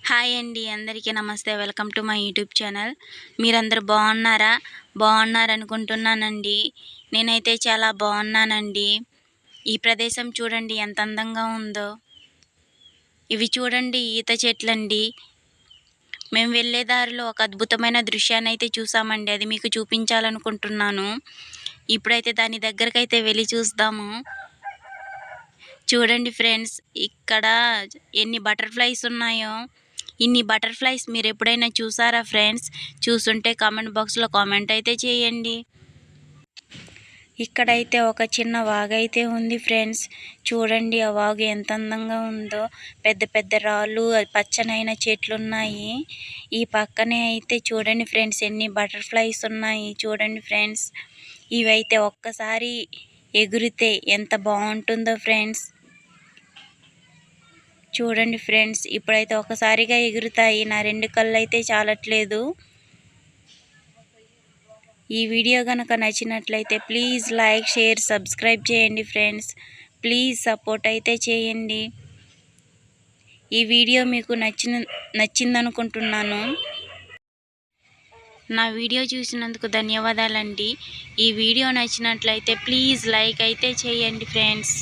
Hi అండి, అందరికీ నమస్తే. Welcome to my YouTube channel. మీరందరూ బాగున్నారనుకుంటున్నానండి. నేనైతే చాలా బాగున్నానండి. ఈ ప్రదేశం చూడండి ఎంత అందంగా ఉందో. ఇవి చూడండి ఈత చెట్లండి. మేము వెళ్ళే దారిలో ఒక అద్భుతమైన దృశ్యాన్ని అయితే చూసామండి. అది మీకు చూపించాలనుకుంటున్నాను. ఇప్పుడైతే దాని దగ్గరకైతే వెళ్ళి చూద్దాము. చూడండి ఫ్రెండ్స్, ఇక్కడ ఎన్ని బటర్ఫ్లైస్ ఉన్నాయో. ఇన్ని బటర్ఫ్లైస్ మీరు ఎప్పుడైనా చూసారా ఫ్రెండ్స్? చూసుంటే కామెంట్ బాక్స్లో కామెంట్ అయితే చేయండి. ఇక్కడైతే ఒక చిన్న వాగైతే ఉంది ఫ్రెండ్స్. చూడండి ఆ వాగు ఎంత అందంగా ఉందో. పెద్ద పెద్ద రాళ్ళు, పచ్చనైన చెట్లు ఉన్నాయి. ఈ పక్కనే అయితే చూడండి ఫ్రెండ్స్, ఎన్ని బటర్ఫ్లైస్ ఉన్నాయి. చూడండి ఫ్రెండ్స్, ఇవైతే ఒక్కసారి ఎగిరితే ఎంత బాగుంటుందో ఫ్రెండ్స్. చూడండి ఫ్రెండ్స్, ఇప్పుడైతే ఒకసారిగా ఎగురుతాయి. నా 2 కళ్ళు అయితే చాలట్లేదు. ఈ వీడియో కనుక నచ్చినట్లయితే ప్లీజ్ లైక్, షేర్, సబ్స్క్రైబ్ చేయండి ఫ్రెండ్స్. ప్లీజ్ సపోర్ట్ అయితే చేయండి. ఈ వీడియో మీకు నచ్చిందనుకుంటున్నాను. నా వీడియో చూసినందుకు ధన్యవాదాలండి. ఈ వీడియో నచ్చినట్లయితే ప్లీజ్ లైక్ అయితే చేయండి ఫ్రెండ్స్.